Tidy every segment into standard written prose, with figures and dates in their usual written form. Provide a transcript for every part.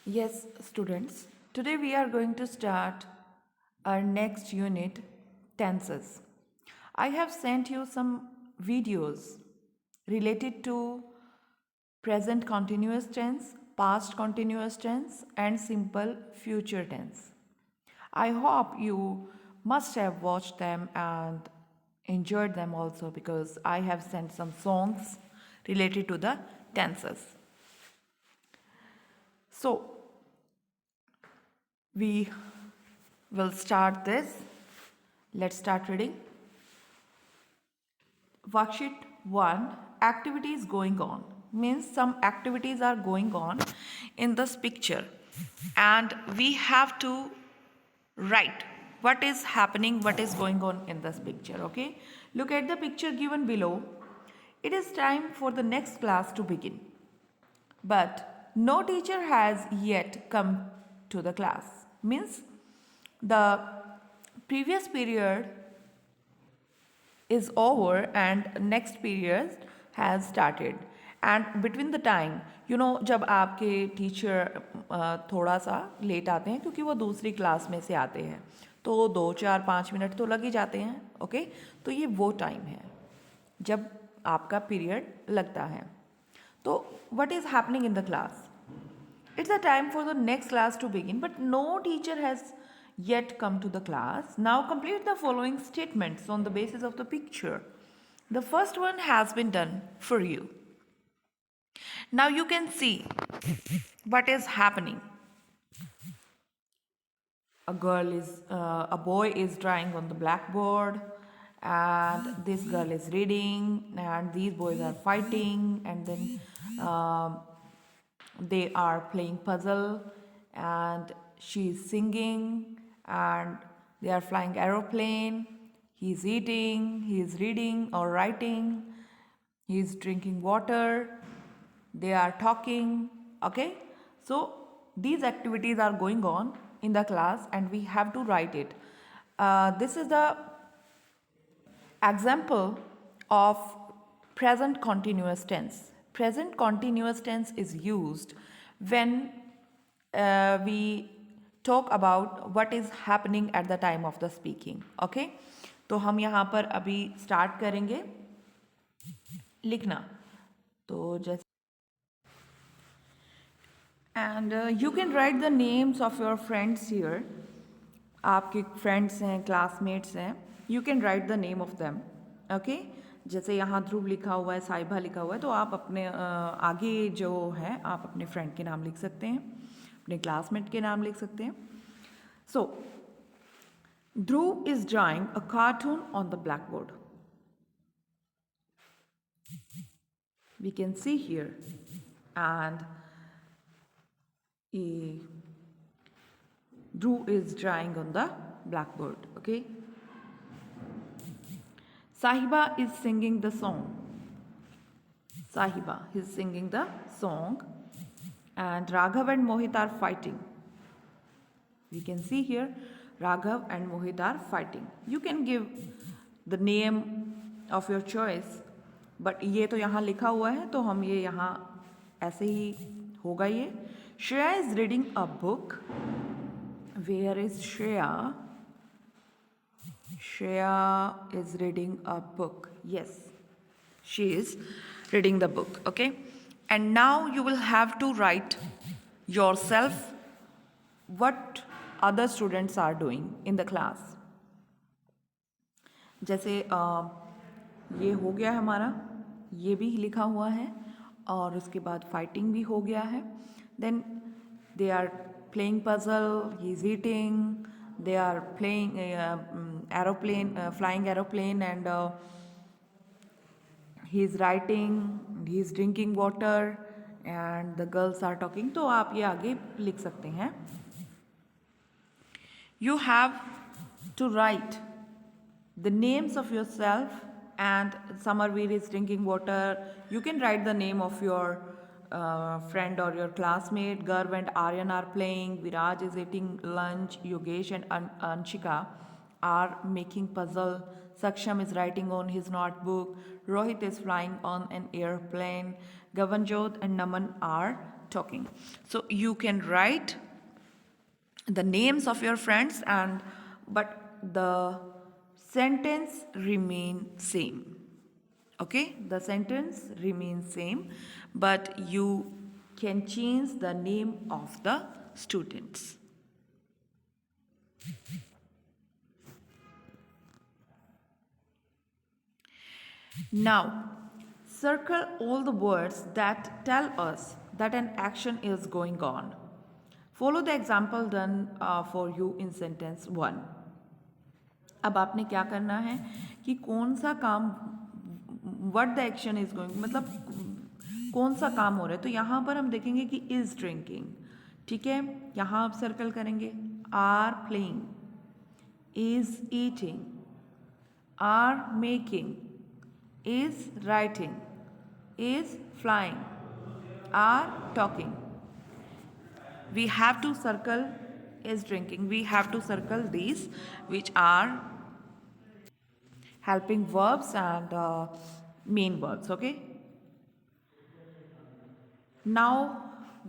Yes, students, today we are going to start our next unit, tenses. I have sent you some videos related to present continuous tense, past continuous tense, and simple future tense. I hope you must have watched them and enjoyed them also because I have sent some songs related to the tenses. So, we will start this. Let's start reading. Worksheet 1, activities going on, means some activities are going on in this picture and we have to write what is happening, what is going on in this picture. Okay, look at the picture given below. It is time for the next class to begin, but no teacher has yet come to the class. Means the previous period is over and next period has started, and between the time जब आपके teacher थोड़ा सा late आते हैं क्योंकि वो दूसरी class में से आते हैं तो 2 4 5 मिनट तो लग ही जाते हैं. ओके, तो ये वो टाइम है जब आपका पीरियड लगता है. तो what is happening in the class? It's the time for the next class to begin, but no teacher has yet come to the class. Now complete the following statements on the basis of the picture. The first one has been done for you. Now you can see what is happening. A boy is drawing on the blackboard, and this girl is reading, and these boys are fighting, and then they are playing puzzle, and she is singing, and they are flying aeroplane. He is eating, he is reading or writing, he is drinking water, they are talking. Okay, so these activities are going on in the class and we have to write it. This is the example of present continuous tense. Present continuous tense is used when we talk about what is happening at the time of the speaking. Okay, तो हम यहाँ पर अभी start करेंगे लिखना. तो जैसे and you can write the names of your friends here. आपके फ्रेंड्स हैं, क्लासमेट्स हैं, you can right the name of them. Okay, जैसे यहाँ ध्रुव लिखा हुआ है, साइबा लिखा हुआ है, तो आप अपने आगे जो है आप अपने फ्रेंड के नाम लिख सकते हैं, अपने क्लासमेट के नाम लिख सकते हैं. So Dhruv is drawing a cartoon on the black board. We can see here and Dhruv is drawing on the blackboard. Okay. Sahiba is singing the song. Sahiba is singing the song. And Raghav and Mohit are fighting. We can see here Raghav and Mohit are fighting. You can give the name of your choice. But ये तो यहाँ लिखा हुआ है तो हम ये यहाँ ऐसे ही होगा ये. Shreya is reading a book. Where is Shreya? Shreya is reading a book. Yes, she is reading the book. Okay, and now you will have to write yourself what other students are doing in the class. जैसे ये हो गया हमारा, ये भी लिखा हुआ है और उसके बाद फाइटिंग भी हो गया है. Then they are playing puzzle, he is eating, they are playing flying aeroplane, and he is writing, he is drinking water, and the girls are talking. तो आप ये आगे लिख सकते हैं. You have to write the names of yourself, and Samarveer is drinking water. You can write the name of your friend or your classmate. Garv and Aryan are playing. Viraj is eating lunch. Yogesh and Anshika are making puzzle. Saksham is writing on his notebook. Rohit is flying on an airplane. Gavanjot and Naman are talking. So you can write the names of your friends, and but the sentence remain same. Okay, the sentence remains same, but you can change the name of the students. Now circle all the words that tell us that an action is going on. Follow the example done for you in sentence 1. अब आपने क्या करना है कि कौन सा काम, what the action is going, मतलब कौन सा काम हो रहा है. तो यहाँ पर हम देखेंगे कि इज ड्रिंकिंग. ठीक है, यहाँ आप सर्कल करेंगे. Are playing, is eating, are making, is writing, is flying, are talking. We have to circle is drinking. We have to circle these which are helping verbs and main verbs. Okay. Now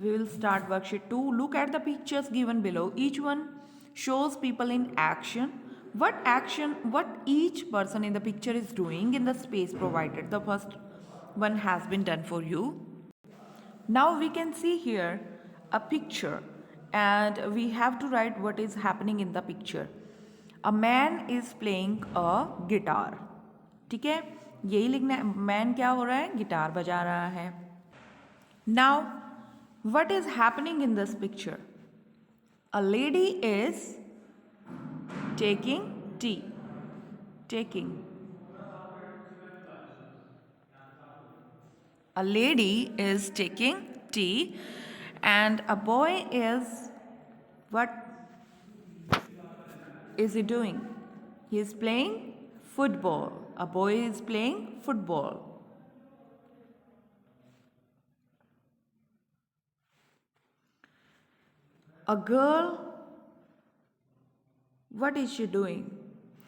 we will start worksheet 2. Look at the pictures given below. Each one shows people in action. What each person in the picture is doing in the space provided. The first one has been done for you. Now we can see here a picture and we have to write what is happening in the picture. A man is playing a guitar. ठीक है, यही लिखना है. Man क्या हो रहा है, guitar बजा रहा है. Now what is happening in this picture? A lady is taking tea. Taking. A lady is taking tea and a boy is, what is he doing? He is playing football. A boy is playing football. A girl, what is she doing?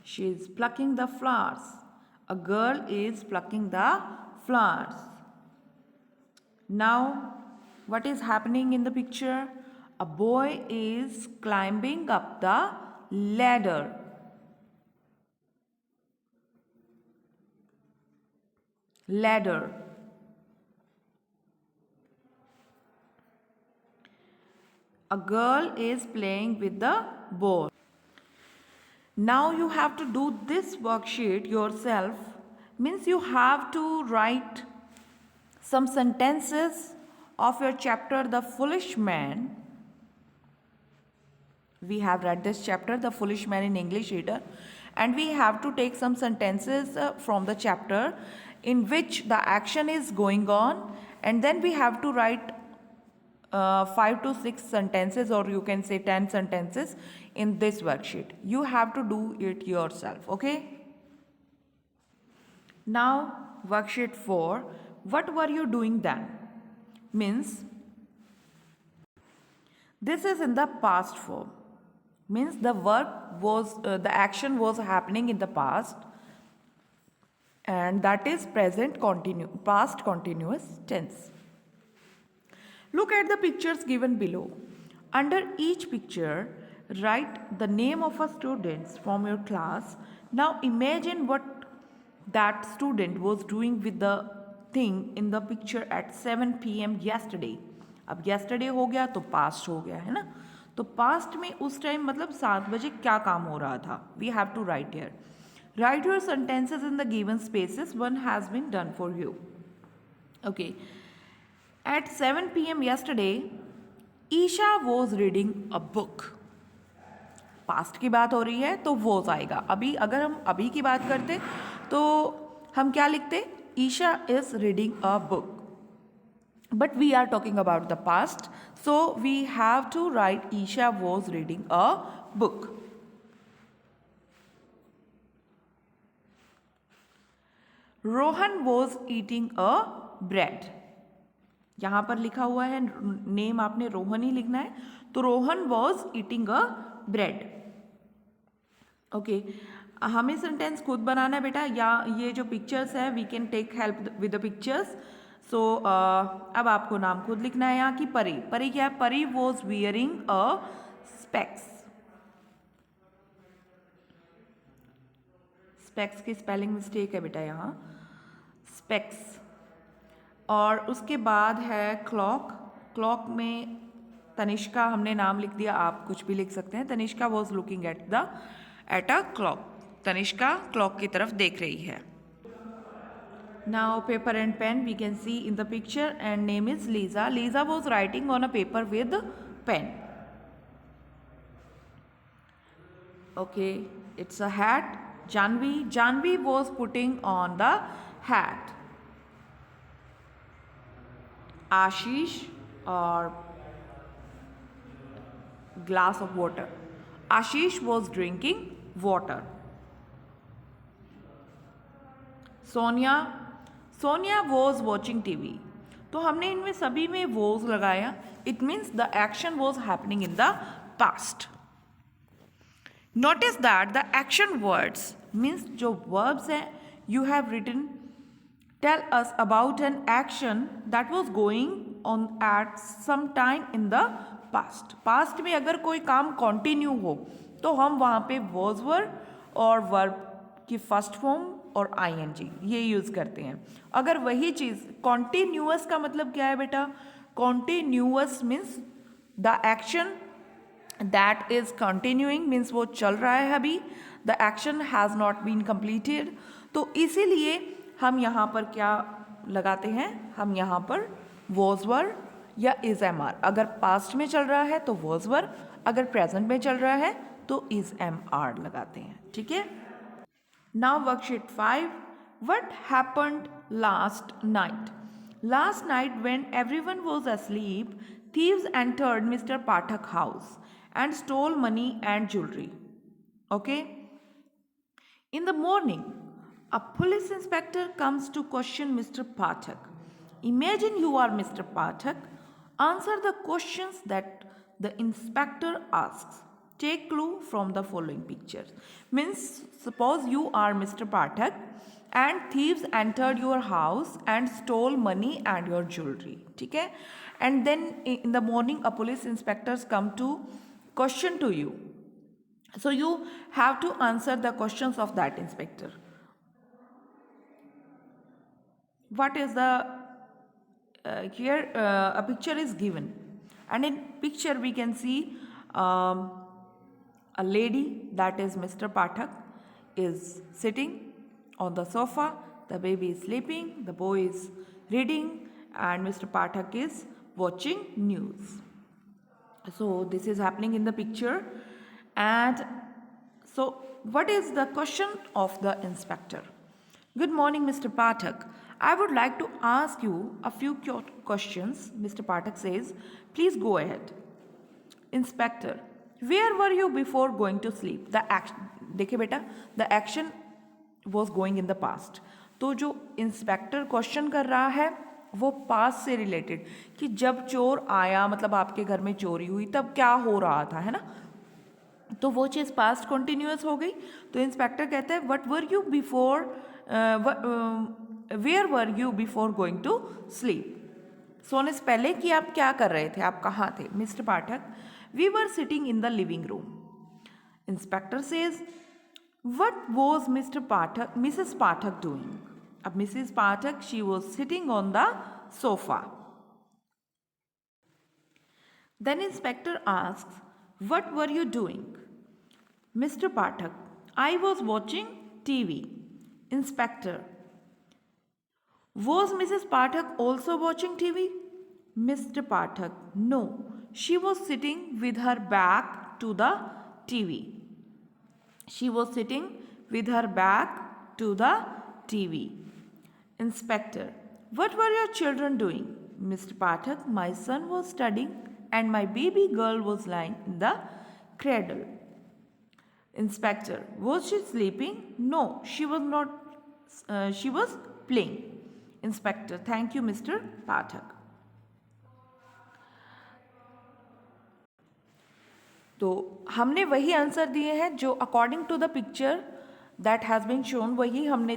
She is plucking the flowers. A girl is plucking the flowers. Now, what is happening in the picture? A boy is climbing up the ladder. Ladder. A girl is playing with the ball. Now you have to do this worksheet yourself. Means you have to write some sentences of your chapter, The Foolish Man. We have read this chapter, The Foolish Man, in English Reader, and we have to take some sentences from the chapter in which the action is going on, and then we have to write 5 to 6 sentences, or you can say 10 sentences in this worksheet. You have to do it yourself. Okay. Now worksheet 4. What were you doing then? Means this is in the past form. Means the work was, the action was happening in the past, and that is past continuous tense. Look at the pictures given below. Under each picture, write the name of a student from your class. Now imagine what that student was doing with the thing in the picture at 7 p.m. yesterday. अब yesterday हो गया तो past हो गया है ना. तो past में उस टाइम मतलब 7 बजे क्या काम हो रहा था. We have to write here. Write your sentences in the given spaces. One has been done for you. Okay. At 7 p.m. yesterday, Isha was reading a book. Past की बात हो रही है तो वो आएगा. अभी अगर हम अभी की बात करते तो हम क्या लिखते? Isha is reading a book. But we are talking about the past, so we have to write Isha was reading a book. Rohan was eating a bread. यहां पर लिखा हुआ है, नेम आपने रोहन ही लिखना है, तो Rohan was eating a bread. Okay, हमें सेंटेंस खुद बनाना है बेटा, या ये जो पिक्चर्स है we can take help with the pictures. So अब आपको नाम खुद लिखना है यहाँ की परी। परी क्या है? परी was wearing a specs. Specs की स्पेलिंग मिस्टेक है बेटा यहाँ, स्पेक्स। और उसके बाद है क्लॉक। क्लॉक में तनिष्का हमने नाम लिख दिया, आप कुछ भी लिख सकते हैं। Tanishka was looking at a clock. Tanishka clock की तरफ देख रही है। Now paper and pen we can see in the picture, and name is Lisa. Lisa was writing on a paper with pen. Okay, it's a hat. Janvi was putting on the hat. Ashish or glass of water. Ashish was drinking water. Sonia was watching TV. तो हमने इनमें सभी में was लगाया, it means the action was happening in the past. Notice that the action words means जो verbs हैं you have written tell us about an action that was going on at some time in the past. Past में अगर कोई काम continue हो तो हम वहाँ पे वॉज वर्ब और वर्ब की फर्स्ट फॉर्म और ing ये यूज़ करते हैं। अगर वही चीज़ कॉन्टिन्यूअस का मतलब क्या है बेटा? Continuous means the action that is continuing, means वो चल रहा है अभी, the action has not been completed. तो इसीलिए हम यहाँ पर क्या लगाते हैं? हम यहाँ पर वॉज वर्ब या इज एम आर। अगर पास्ट में चल रहा है तो वॉज वर्ब, अगर प्रेजेंट में चल रहा है तो इज एम आर लगाते हैं। ठीक है। Now worksheet 5. What happened last night? Last night when everyone was asleep, thieves entered Mr. Pathak's house and stole money and jewelry. Okay? In the morning, a police inspector comes to question Mr. Pathak. Imagine you are Mr. Pathak. Answer the questions that the inspector asks. Take clue from the following pictures. Means suppose you are Mr. Pathak and thieves entered your house and stole money and your jewelry. ठीक है? And then in the morning a police inspectors come to question to you. So you have to answer the questions of that inspector. What is the here a picture is given, and in picture we can see a lady, that is Mr. Pathak, is sitting on the sofa. The baby is sleeping, the boy is reading, and Mr. Pathak is watching news. So this is happening in the picture. And so what is the question of the inspector? Good morning, Mr. Pathak. I would like to ask you a few questions. Mr. Pathak says, please go ahead. Inspector, where were you before going to sleep? The action, देखिए बेटा, the action was going in the past. तो जो inspector question कर रहा है वो past से related, कि जब चोर आया, मतलब आपके घर में चोरी हुई, तब क्या हो रहा था, है ना? तो वो चीज़ पास्ट कॉन्टिन्यूअस हो गई। तो इंस्पेक्टर कहते हैं what were you before, where were you before going to sleep? सोने से पहले कि आप क्या कर रहे थे, आप कहाँ थे? Mister Pathak, we were sitting in the living room. Inspector says, what was Mr. Pathak, Mrs. Pathak doing? अब Mrs. Pathak, she was sitting on the sofa. Then inspector asks, what were you doing? Mr. Pathak, I was watching TV. Inspector, was Mrs. Pathak also watching TV? Mr. Pathak, no, she was sitting with her back to the TV. She was sitting with her back to the TV. Inspector, what were your children doing? Mr. Pathak, my son was studying and my baby girl was lying in the cradle. Inspector, was she sleeping? No, she was not. She was playing. Inspector, thank you, Mr. Pathak. तो हमने वही answer दिए हैं जो according to the picture that has been shown, वही हमने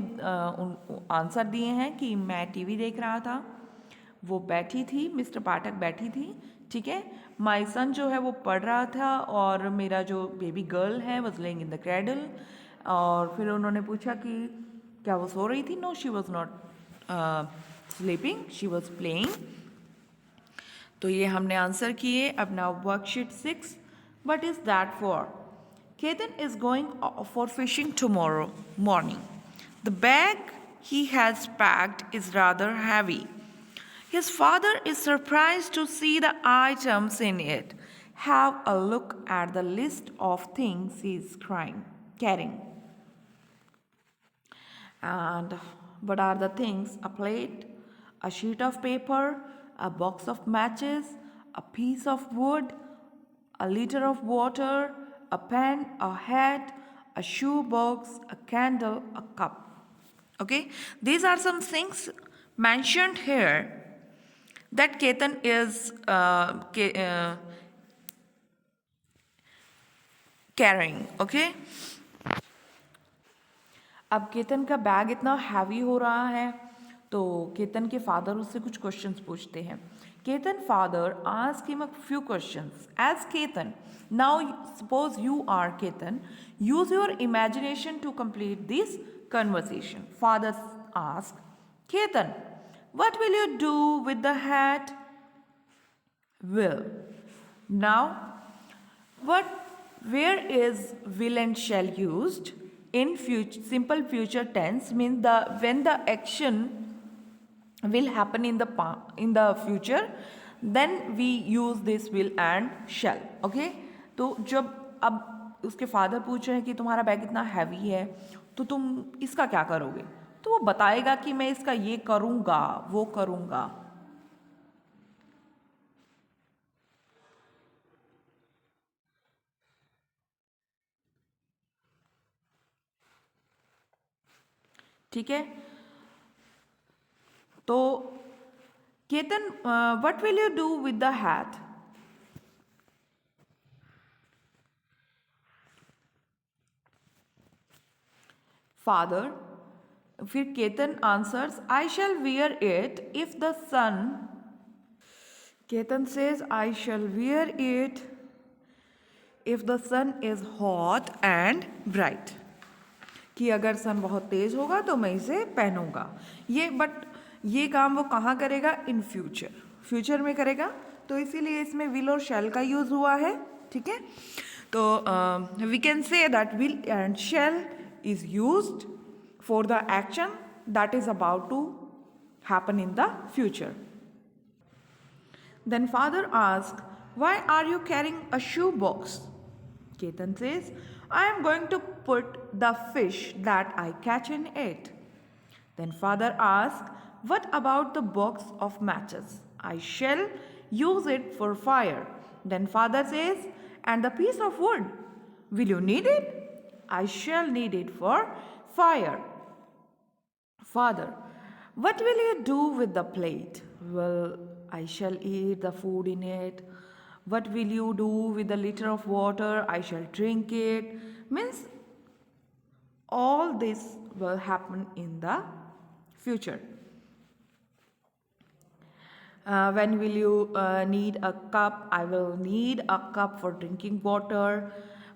answer दिए हैं कि मैं टीवी देख रहा था, वो बैठी थी, मिस्टर पाठक बैठी थी, ठीक है। माई सन जो है वो पढ़ रहा था और मेरा जो बेबी गर्ल है was laying in the cradle. और फिर उन्होंने पूछा कि क्या वो सो रही थी? No, she was not sleeping, she was playing. तो ये हमने आंसर किए। अब now worksheet 6, what is that for? Ketan is going for fishing tomorrow morning. The bag he has packed is rather heavy. His father is surprised to see the items in it. Have a look at the list of things he is carrying. And what are the things? A plate, a sheet of paper, a box of matches, a piece of wood, a liter of water, a pen, a hat, a shoe box, a candle, a cup. Okay, these are some things mentioned here that Ketan is carrying. Okay, अब केतन का bag इतना heavy हो रहा है तो केतन के father उससे कुछ क्वेश्चंस पूछते हैं। Ketan father ask him a few questions as Ketan. Now suppose you are Ketan, use your imagination to complete this conversation. Father ask Ketan, what will you do with the hat? Will. Now, where is will and shall used? In simple future tense means when the action will happen in the future, then we use this will and shall. Okay, तो जब अब उसके father पूछ रहे हैं कि तुम्हारा bag इतना हैवी है तो तुम इसका क्या करोगे, तो वो बताएगा कि मैं इसका ये करूँगा, वो करूँगा। ठीक है, तो Ketan, what will you do with the hat? Father, फिर Ketan answers, I shall wear it if the sun. Ketan says, I shall wear it if the sun is hot and bright, कि अगर सन बहुत तेज होगा तो मैं इसे पहनूंगा। ये काम वो कहाँ करेगा? इन फ्यूचर में करेगा, तो इसीलिए इसमें विल और शैल का यूज हुआ है। ठीक है, तो we can say that will and shall is used for the action that is about to happen in the future. Then father asks, why are you carrying a shoe box? Ketan says, I am going to put the fish that I catch in it. Then father asks, what about the box of matches? I shall use it for fire. Then father says, and the piece of wood, will you need it? I shall need it for fire. Father, what will you do with the plate? Well, I shall eat the food in it. What will you do with the liter of water? I shall drink it. Means all this will happen in the future. When will you need a cup? I will need a cup for drinking water.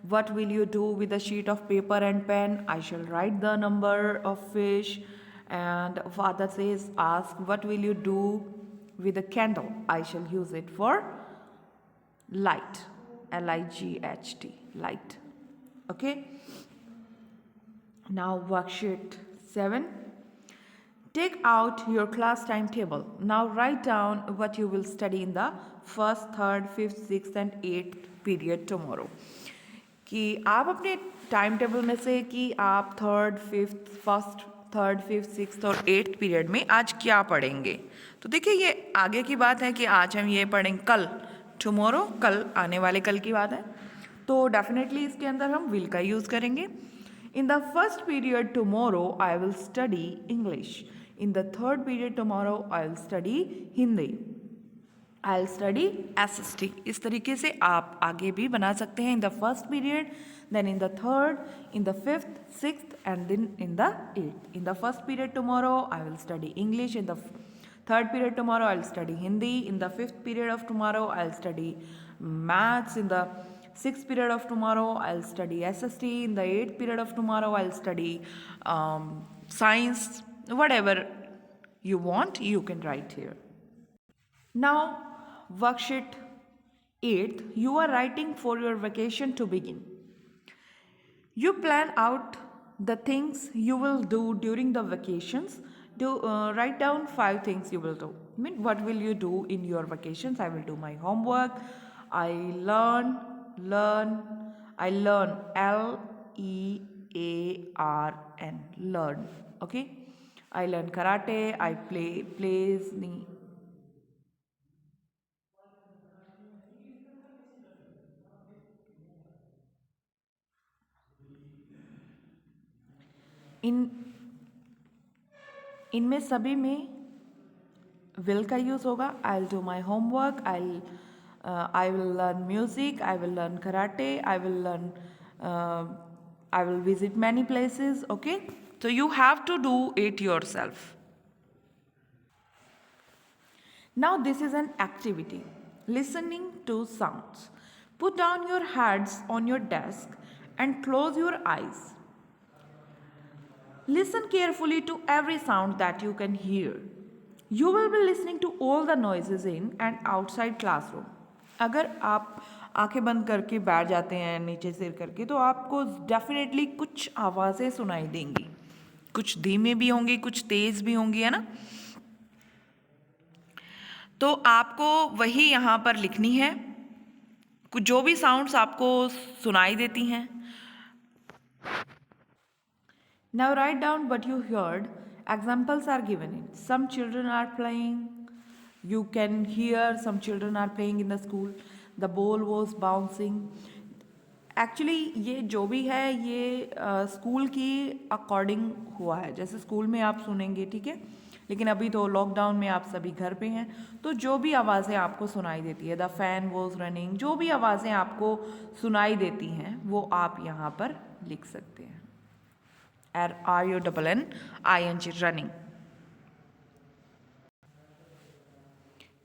What will you do with a sheet of paper and pen? I shall write the number of fish. And father says, ask, what will you do with a candle? I shall use it for light. L-I-G-H-T, light. Okay. Now worksheet 7. Take out your class timetable. Now write down what you will study in the first, third, fifth, sixth and 8th period tomorrow. कि आप अपने time table में से कि आप first third fifth sixth और 8th period में आज क्या पढ़ेंगे। तो देखिए ये आगे की बात है कि आज हम ये पढ़ेंगे, कल टुमारो, कल आने वाले कल की बात है, तो डेफिनेटली इसके अंदर हम विल का यूज़ करेंगे। In the first period tomorrow I will study English. In the third period tomorrow I will study Hindi. I will study SST. इस तरीके से आप आगे भी बना सकते हैं। In the first period, then in the third, in the fifth, sixth and then in the 8th. In the first period tomorrow I will study English. In the Third period tomorrow I'll study Hindi. In the fifth period of tomorrow I'll study maths. In the sixth period of tomorrow I'll study SST. In the eighth period of tomorrow I'll study science. Whatever you want, you can write here. Now, worksheet 8th, you are writing for your vacation to begin. You plan out the things you will do during the vacations. Write down 5 things you will do. I mean, what will you do in your vacations? I will do my homework. I learn. I learn. Learn. Learn. Okay. I learn karate. I plays the इन इनमें सभी में will का use होगा. I'll do my homework. I will learn music. I will learn karate. I will visit many places. Okay, so you have to do it yourself. Now this is an activity. Listening to sounds. Put down your hands on your desk and close your eyes. Listen carefully to every sound that you can hear. You will be listening to all the noises in and outside classroom. अगर आप आंखें बंद करके बैठ जाते हैं नीचे सिर करके तो आपको डेफिनेटली कुछ आवाज़ें सुनाई देंगी. कुछ धीमे भी होंगी, कुछ तेज़ भी होंगी, है ना. तो आपको वही यहाँ पर लिखनी है. जो भी साउंड्स आपको सुनाई देती हैं. Now write down what you heard. Examples are given in. Some children are playing. You can hear some children are playing in the school. The ball was bouncing. Actually ये जो भी है ये स्कूल की अकॉर्डिंग हुआ है. जैसे school में आप सुनेंगे, ठीक है, लेकिन अभी तो लॉकडाउन में आप सभी घर पे हैं, तो जो भी आवाज़ें आपको सुनाई देती है, द फैन वॉज रनिंग, जो भी आवाज़ें आपको सुनाई देती हैं वो आप यहाँ पर लिख सकते हैं. RUNNING, running.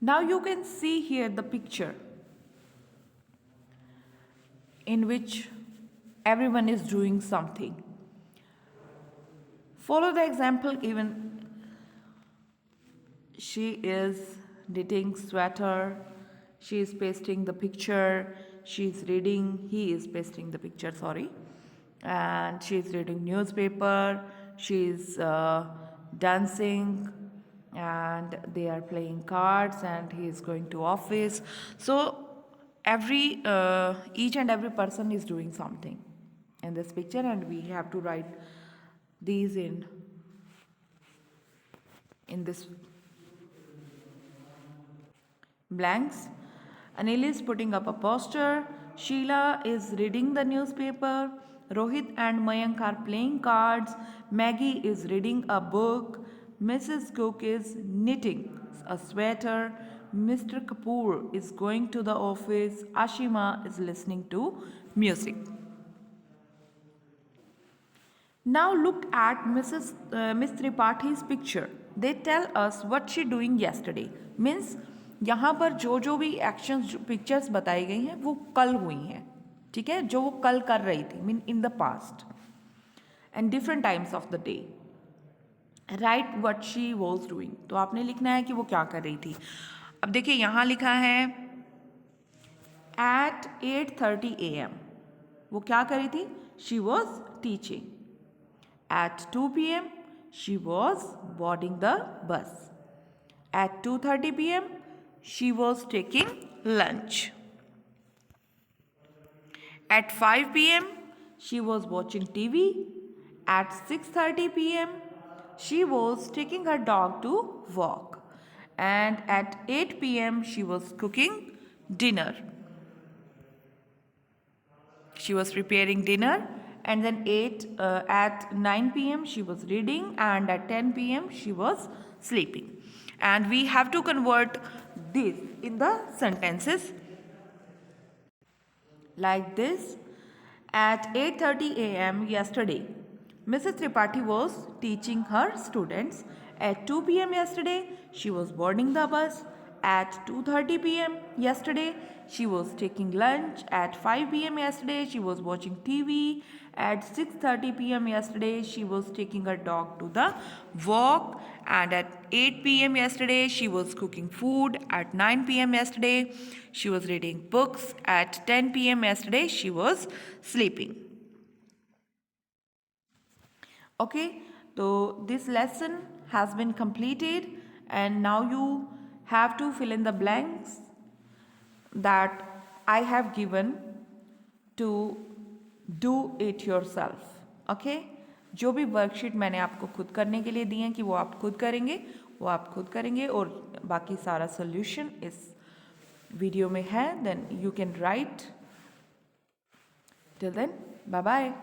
Now you can see here the picture in which everyone is doing something. Follow the example given. She is knitting sweater. She is pasting the picture. She is reading. He is pasting the picture, sorry. And she is reading newspaper. She is dancing, and they are playing cards, and he is going to office. So each and every person is doing something in this picture, and we have to write these in this blanks. Anil is putting up a poster. Sheila is reading the newspaper. Rohit and Mayank are playing cards. Maggie is reading a book. Mrs. Cook is knitting a sweater. Mr. Kapoor is going to the office. Ashima is listening to music. Now look at Miss Tripathi's picture. They tell us what she doing yesterday. Means यहाँ पर जो भी actions pictures बताई गई हैं वो कल हुई हैं, ठीक है, जो वो कल कर रही थी, mean in the past and different times of the day. Right what she was doing. तो आपने लिखना है कि वो क्या कर रही थी. अब देखिए यहाँ लिखा है at 8:30 AM. वो क्या कर रही थी? She was teaching. At 2 PM she was boarding the bus. At 2:30 PM she was taking lunch. At 5 PM she was watching TV. At 6:30 PM she was taking her dog to walk. And at 8 PM she was cooking dinner. She was preparing dinner. And then at 9 PM she was reading, and at 10 PM she was sleeping. And we have to convert this in the sentences like this. At 8:30 AM yesterday, Mrs. Tripathi was teaching her students. At 2 p.m. yesterday, she was boarding the bus. At 2:30 p.m. yesterday, she was taking lunch. At 5 p.m. yesterday, she was watching TV. At 6:30 p.m. yesterday, she was taking her dog to the walk. And at 8 p.m. yesterday, she was cooking food. At 9 p.m. yesterday, she was reading books. At 10 p.m. yesterday, she was sleeping. Okay, so this lesson has been completed, and now you have to fill in the blanks that I have given to do it yourself. Okay, जो भी worksheet मैंने आपको खुद करने के लिए दी हैं कि वो आप खुद करेंगे, वो आप खुद करेंगे, और बाकी सारा सोल्यूशन इस वीडियो में है. Then you can write. Till then, bye bye.